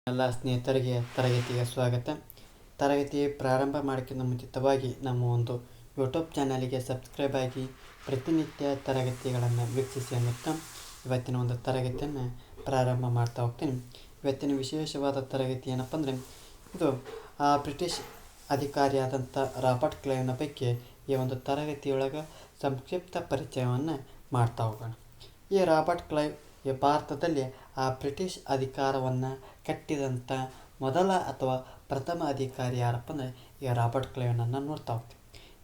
ಎಲ್ಲ ಸ್ನೇಹಿತರಿಗೆ ತರಗತಿಗೆ ಸ್ವಾಗತ. ತರಗತಿ ಪ್ರಾರಂಭ ಮಾಡೋಕ್ಕಿಂತ ಮುಂಚಿತವಾಗಿ ನಮ್ಮ ಒಂದು ಯೂಟ್ಯೂಬ್ ಚಾನಲಿಗೆ ಸಬ್ಸ್ಕ್ರೈಬ್ ಆಗಿ ಪ್ರತಿನಿತ್ಯ ತರಗತಿಗಳನ್ನು ವೀಕ್ಷಿಸಿ ಅನ್ನುತ್ತಾ ಇವತ್ತಿನ ಒಂದು ತರಗತಿಯನ್ನು ಪ್ರಾರಂಭ ಮಾಡ್ತಾ ಹೋಗ್ತೀನಿ. ಇವತ್ತಿನ ವಿಶೇಷವಾದ ತರಗತಿ ಏನಪ್ಪ ಅಂದರೆ, ಇದು ಬ್ರಿಟಿಷ್ ಅಧಿಕಾರಿಯಾದಂಥ ರಾಬರ್ಟ್ ಕ್ಲೈವ್ನ ಬಗ್ಗೆ ಈ ಒಂದು ತರಗತಿಯೊಳಗೆ ಸಂಕ್ಷಿಪ್ತ ಪರಿಚಯವನ್ನು ಮಾಡ್ತಾ ಹೋಗೋಣ. ಈ ರಾಬರ್ಟ್ ಕ್ಲೈವ್ ಈ ಭಾರತದಲ್ಲಿ ಬ್ರಿಟಿಷ್ ಅಧಿಕಾರವನ್ನು ಕಟ್ಟಿದಂಥ ಮೊದಲ ಅಥವಾ ಪ್ರಥಮ ಅಧಿಕಾರಿ ಯಾರಪ್ಪ ಅಂದರೆ ಈ ರಾಬರ್ಟ್ ಕ್ಲೈವ್ನನ್ನು ನೋಡ್ತಾ ಹೋಗ್ತೀವಿ.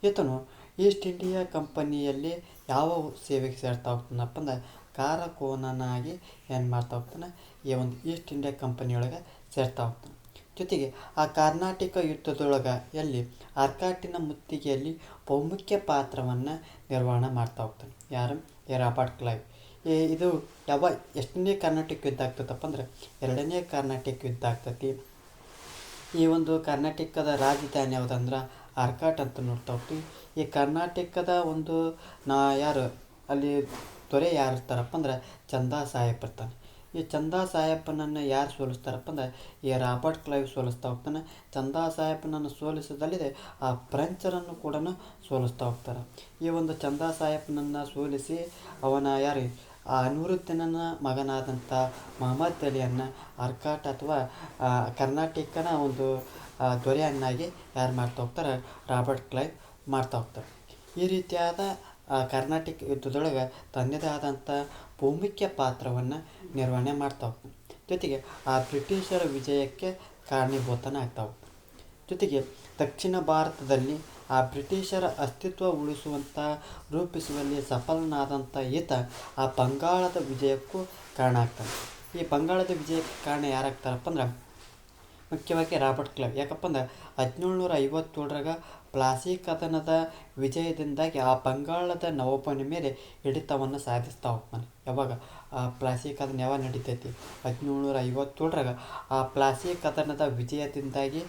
ಈತನು ಈಸ್ಟ್ ಇಂಡಿಯಾ ಕಂಪನಿಯಲ್ಲಿ ಯಾವ ಸೇವೆಗೆ ಸೇರ್ತಾ ಹೋಗ್ತಾನಪ್ಪ ಅಂದರೆ ಕಾರಕೋನನಾಗಿ ಏನು ಮಾಡ್ತಾ ಹೋಗ್ತಾನೆ, ಈ ಒಂದು ಈಸ್ಟ್ ಇಂಡಿಯಾ ಕಂಪನಿಯೊಳಗೆ ಸೇರ್ತಾ ಹೋಗ್ತಾನೆ. ಜೊತೆಗೆ ಕರ್ನಾಟಕ ಯುದ್ಧದೊಳಗೆ ಎಲ್ಲಿ ಆರ್ಕಾಟಿನ ಮುತ್ತಿಗೆಯಲ್ಲಿ ಬಹುಮುಖ್ಯ ಪಾತ್ರವನ್ನು ನಿರ್ವಹಣೆ ಮಾಡ್ತಾ ಹೋಗ್ತಾನೆ. ಯಾರು? ಈ ರಾಬರ್ಟ್ ಕ್ಲೈವ್. ಇದು ಎಷ್ಟನೇ ಕರ್ನಾಟಕ ಯುದ್ಧ ಆಗ್ತದಪ್ಪ ಅಂದರೆ ಎರಡನೇ ಕರ್ನಾಟಕ ಯುದ್ಧ ಆಗ್ತೈತಿ. ಈ ಒಂದು ಕರ್ನಾಟಕದ ರಾಜಧಾನಿ ಯಾವುದಂದ್ರೆ ಆರ್ಕಾಟ್ ಅಂತ ನೋಡ್ತಾ ಹೋಗ್ತೀವಿ. ಈ ಕರ್ನಾಟಕದ ಒಂದು ಯಾರು ಅಲ್ಲಿ ದೊರೆ ಯಾರು ಇರ್ತಾರಪ್ಪ ಅಂದ್ರೆ ಚಂದಾ ಸಾಹೇಬ್ ಇರ್ತಾನೆ. ಈ ಚಂದಾ ಸಾಹೇಬನನ್ನು ಯಾರು ಸೋಲಿಸ್ತಾರಪ್ಪ ಅಂದರೆ ಈ ರಾಬರ್ಟ್ ಕ್ಲೈವ್ ಸೋಲಿಸ್ತಾ ಹೋಗ್ತಾನೆ. ಚಂದಾ ಸಾಹೇಬನನ್ನು ಸೋಲಿಸೋದಲ್ಲದೆ ಫ್ರೆಂಚರನ್ನು ಕೂಡ ಸೋಲಿಸ್ತಾ ಹೋಗ್ತಾರೆ. ಈ ಒಂದು ಚಂದಾ ಸಾಹೇಬನನ್ನು ಸೋಲಿಸಿ ಅವನ ಯಾರು ಅನಿರುದ್ಧನ ಮಗನಾದಂಥ ಮಹಮ್ಮದ್ ಅಲಿಯನ್ನು ಆರ್ಕಾಟ್ ಅಥವಾ ಕರ್ನಾಟಕನ ಒಂದು ದೊರೆಯನ್ನಾಗಿ ಯಾರು ಮಾಡ್ತಾ ಹೋಗ್ತಾರೆ, ರಾಬರ್ಟ್ ಕ್ಲೈವ್ ಮಾಡ್ತಾ ಹೋಗ್ತಾರೆ. ಈ ರೀತಿಯಾದ ಕರ್ನಾಟಕ ಯುದ್ಧದೊಳಗೆ ತನ್ನದೇ ಆದಂಥ ಬಹುಮುಖ್ಯ ಪಾತ್ರವನ್ನು ನಿರ್ವಹಣೆ ಮಾಡ್ತಾ ಹೋಗ್ತಾನೆ. ಜೊತೆಗೆ ಬ್ರಿಟಿಷರ ವಿಜಯಕ್ಕೆ ಕಾರಣೀಭೂತನ ಆಗ್ತಾ ಹೋಗ್ತಾನೆ. ಜೊತೆಗೆ ದಕ್ಷಿಣ ಭಾರತದಲ್ಲಿ ಬ್ರಿಟಿಷರ ಅಸ್ತಿತ್ವ ರೂಪಿಸುವಲ್ಲಿ ಸಫಲನಾದಂಥ ಈತ ಬಂಗಾಳದ ವಿಜಯಕ್ಕೂ ಕಾರಣ ಆಗ್ತಾನೆ. ಈ ಬಂಗಾಳದ ವಿಜಯಕ್ಕೆ ಕಾರಣ ಯಾರಾಗ್ತಾರಪ್ಪ ಅಂದ್ರೆ ಮುಖ್ಯವಾಗಿ ರಾಬರ್ಟ್ ಕ್ಲೈವ್. ಯಾಕಪ್ಪ ಅಂದ್ರೆ 1757 ಪ್ಲಾಸಿ ಕದನದ ವಿಜಯದಿಂದಾಗಿ ಬಂಗಾಳದ ನವಾಬನ ಮೇಲೆ ಹಿಡಿತವನ್ನು ಸಾಧಿಸ್ತಾ ಹೋಗ್ತಾನೆ. ಯಾವಾಗ ಪ್ಲಾಸಿ ಕದನ ಯಾವಾಗ ನಡೀತೈತಿ 1757 ಪ್ಲಾಸಿ ಕದನದ ವಿಜಯದಿಂದಾಗಿ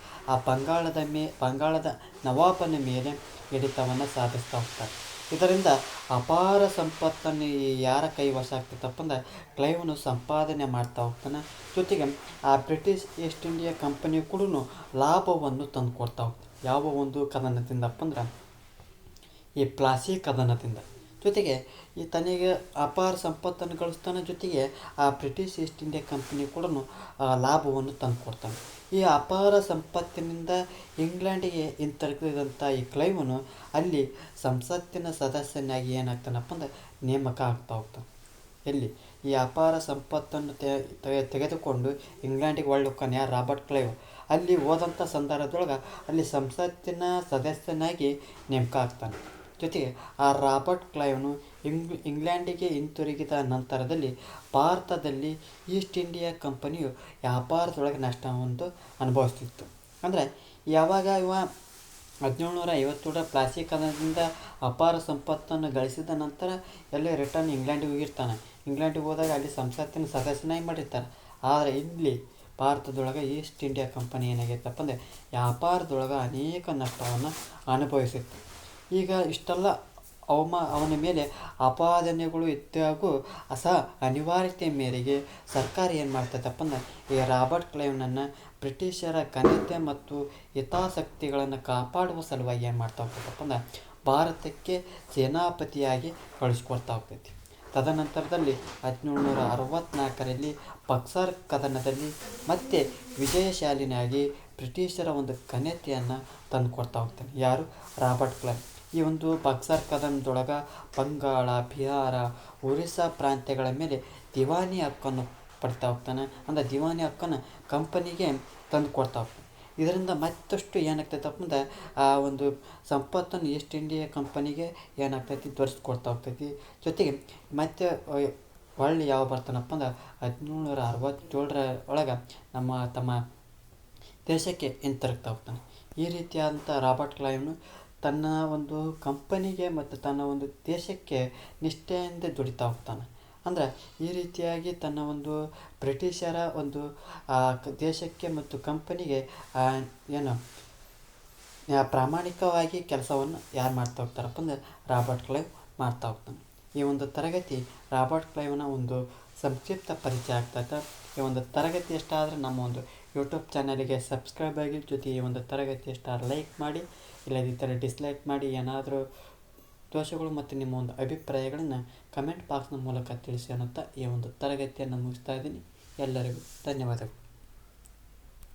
ಬಂಗಾಳದ ನವಾಬನ ಮೇಲೆ ಹಿಡಿತವನ್ನು ಸಾಧಿಸ್ತಾ ಹೋಗ್ತಾರೆ. ಇದರಿಂದ ಅಪಾರ ಸಂಪತ್ತನ್ನು ಯಾರ ಕೈವಶ ಆಗ್ತೈತಪ್ಪ ಅಂದ್ರೆ ಕ್ಲೈವ್ನು ಸಂಪಾದನೆ ಮಾಡ್ತಾ ಹೋಗ್ತಾನೆ. ಜೊತೆಗೆ ಬ್ರಿಟಿಷ್ ಈಸ್ಟ್ ಇಂಡಿಯಾ ಕಂಪನಿ ಕೂಡ ಲಾಭವನ್ನು ತಂದು ಕೊಡ್ತಾ ಹೋಗ್ತಾನೆ. ಯಾವ ಒಂದು ಕದನದಿಂದಪ್ಪ ಅಂದ್ರೆ ಈ ಪ್ಲಾಸಿ ಕದನದಿಂದ. ಜೊತೆಗೆ ತನಗೆ ಅಪಾರ ಸಂಪತ್ತನ್ನು ಗಳಿಸ್ತಾನೆ. ಜೊತೆಗೆ ಬ್ರಿಟಿಷ್ ಈಸ್ಟ್ ಇಂಡಿಯಾ ಕಂಪನಿ ಕೂಡ ಲಾಭವನ್ನು ತಂದು ಕೊಡ್ತಾನೆ. ಈ ಅಪಾರ ಸಂಪತ್ತಿನಿಂದ ಇಂಗ್ಲೆಂಡಿಗೆ ಹಿಂತಿರುಗಿದಂಥ ಈ ಕ್ಲೈವ್ನು ಅಲ್ಲಿ ಸಂಸತ್ತಿನ ಸದಸ್ಯನಾಗಿ ಏನಾಗ್ತಾನಪ್ಪ ಅಂದ್ರೆ ನೇಮಕ ಆಗ್ತಾ ಹೋಗ್ತಾನೆ. ಎಲ್ಲಿ ಈ ಅಪಾರ ಸಂಪತ್ತನ್ನು ತೆಗೆದುಕೊಂಡು ಇಂಗ್ಲೆಂಡಿಗೆ ಒಳ್ಳೆಕ್ಕಾನೆ ಯಾರು ರಾಬರ್ಟ್ ಕ್ಲೈವ್. ಅಲ್ಲಿ ಹೋದಂಥ ಸಂದರ್ಭದೊಳಗೆ ಅಲ್ಲಿ ಸಂಸತ್ತಿನ ಸದಸ್ಯನಾಗಿ ನೇಮಕ ಆಗ್ತಾನೆ. ಜೊತೆಗೆ ರಾಬರ್ಟ್ ಕ್ಲೈವ್ನು ಇಂಗ್ಲೆಂಡಿಗೆ ಹಿಂತಿರುಗಿದ ನಂತರದಲ್ಲಿ ಭಾರತದಲ್ಲಿ ಈಸ್ಟ್ ಇಂಡಿಯಾ ಕಂಪನಿಯು ವ್ಯಾಪಾರದೊಳಗೆ ನಷ್ಟವನ್ನು ಅನುಭವಿಸ್ತಿತ್ತು. ಅಂದರೆ ಯಾವಾಗ 1757 ಪ್ಲಾಸಿ ಕದನದಿಂದ ಅಪಾರ ಸಂಪತ್ತನ್ನು ಗಳಿಸಿದ ನಂತರ ಎಲ್ಲೇ ರಿಟರ್ನ್ ಇಂಗ್ಲೆಂಡಿಗೆ ಹೋಗಿರ್ತಾನೆ. ಇಂಗ್ಲೆಂಡಿಗೆ ಹೋದಾಗ ಅಲ್ಲಿ ಸಂಸತ್ತಿನ ಸದಸ್ಯನಾಗಿ ಮಾಡಿರ್ತಾರೆ. ಆದರೆ ಇಲ್ಲಿ ಭಾರತದೊಳಗೆ ಈಸ್ಟ್ ಇಂಡಿಯಾ ಕಂಪನಿ ಏನಾಗೈತಪ್ಪ ಅಂದರೆ ವ್ಯಾಪಾರದೊಳಗೆ ಅನೇಕ ನಷ್ಟವನ್ನು ಅನುಭವಿಸಿತ್ತು. ಈಗ ಇಷ್ಟೆಲ್ಲ ಅವನ ಮೇಲೆ ಅಪಾದನೆಗಳು ಇದ್ದಾಗೂ ಅನಿವಾರ್ಯತೆ ಮೇರೆಗೆ ಸರ್ಕಾರ ಏನು ಮಾಡ್ತೈತಪ್ಪ ಅಂದ್ರೆ ಈ ರಾಬರ್ಟ್ ಕ್ಲೈವ್ನನ್ನು ಬ್ರಿಟಿಷರ ಘನತೆ ಮತ್ತು ಹಿತಾಸಕ್ತಿಗಳನ್ನು ಕಾಪಾಡುವ ಸಲುವಾಗಿ ಏನು ಮಾಡ್ತಾ ಹೋಗ್ತೈತಪ್ಪ ಅಂದ್ರೆ ಭಾರತಕ್ಕೆ ಸೇನಾಪತಿಯಾಗಿ ಕಳಿಸ್ಕೊಡ್ತಾ ಹೋಗ್ತೈತಿ. ತದನಂತರದಲ್ಲಿ 1764 ಬಕ್ಸರ್ ಕದನದಲ್ಲಿ ಮತ್ತೆ ವಿಜಯಶಾಲಿನಾಗಿ ಬ್ರಿಟಿಷರ ಒಂದು ಘನತೆಯನ್ನು ತಂದು ಕೊಡ್ತಾ ಹೋಗ್ತಾನೆ. ಯಾರು? Robert Clive. ಈ ಒಂದು ಬಕ್ಸರ್ ಕದನದೊಳಗೆ ಬಂಗಾಳ, ಬಿಹಾರ, ಒರಿಸ್ಸಾ ಪ್ರಾಂತ್ಯಗಳ ಮೇಲೆ ದಿವಾನಿ ಹಕ್ಕನ್ನು ಪಡ್ತಾ ಹೋಗ್ತಾನೆ. ಅಂದರೆ ದಿವಾನಿ ಹಕ್ಕನ್ನು ಕಂಪನಿಗೆ ತಂದು ಕೊಡ್ತಾ ಹೋಗ್ತಾನೆ. ಇದರಿಂದ ಮತ್ತಷ್ಟು ಏನಾಗ್ತೈತಪ್ಪ ಅಂದ್ರೆ ಒಂದು ಸಂಪತ್ತನ್ನು ಈಸ್ಟ್ ಇಂಡಿಯಾ ಕಂಪನಿಗೆ ಏನಾಗ್ತೈತಿ ದೊರಕಿಸ್ಕೊಡ್ತಾ ಹೋಗ್ತೈತಿ. ಜೊತೆಗೆ ಮತ್ತೆ ಹೊಳ್ಳಿ ಯಾವ ಬರ್ತಾನಪ್ಪ ಅಂದ್ರೆ 1767 ಒಳಗೆ ತಮ್ಮ ದೇಶಕ್ಕೆ ಹಿಂತಿರುಗ್ತಾ ಹೋಗ್ತಾನೆ. ಈ ರೀತಿಯಾದಂಥ ರಾಬರ್ಟ್ ಕ್ಲೈವ್ನು ತನ್ನ ಒಂದು ಕಂಪನಿಗೆ ಮತ್ತು ತನ್ನ ಒಂದು ದೇಶಕ್ಕೆ ನಿಷ್ಠೆಯಿಂದ ದುಡಿತಾ ಹೋಗ್ತಾನೆ. ಅಂದರೆ ಈ ರೀತಿಯಾಗಿ ತನ್ನ ಒಂದು ಬ್ರಿಟಿಷರ ಒಂದು ದೇಶಕ್ಕೆ ಮತ್ತು ಕಂಪನಿಗೆ ಪ್ರಾಮಾಣಿಕವಾಗಿ ಕೆಲಸವನ್ನು ಯಾರು ಮಾಡ್ತಾ ಹೋಗ್ತಾರಪ್ಪ ಅಂದರೆ ರಾಬರ್ಟ್ ಕ್ಲೈವ್ ಮಾಡ್ತಾ ಹೋಗ್ತಾನೆ. ಈ ಒಂದು ತರಗತಿ ರಾಬರ್ಟ್ ಕ್ಲೈವ್ನ ಒಂದು ಸಂಕ್ಷಿಪ್ತ ಪರಿಚಯ ಆಗ್ತೈತೆ. ಈ ಒಂದು ತರಗತಿ ಎಷ್ಟಾದರೆ ನಮ್ಮ ಒಂದು ಯೂಟ್ಯೂಬ್ ಚಾನಲಿಗೆ ಸಬ್ಸ್ಕ್ರೈಬ್ ಆಗಿ, ಜೊತೆ ಈ ಒಂದು ತರಗತಿಯ ಸ್ಟಾರ್ ಲೈಕ್ ಮಾಡಿ, ಇಲ್ಲದಿದ್ದರೆ ಡಿಸ್ಲೈಕ್ ಮಾಡಿ. ಏನಾದರೂ ದೋಷಗಳು ಮತ್ತು ನಿಮ್ಮ ಒಂದು ಅಭಿಪ್ರಾಯಗಳನ್ನು ಕಮೆಂಟ್ ಬಾಕ್ಸ್ನ ಮೂಲಕ ತಿಳಿಸಿ ಅನ್ನುತ್ತಾ ಈ ಒಂದು ತರಗತಿಯನ್ನು ಮುಗಿಸ್ತಾ ಇದ್ದೀನಿ. ಎಲ್ಲರಿಗೂ ಧನ್ಯವಾದಗಳು.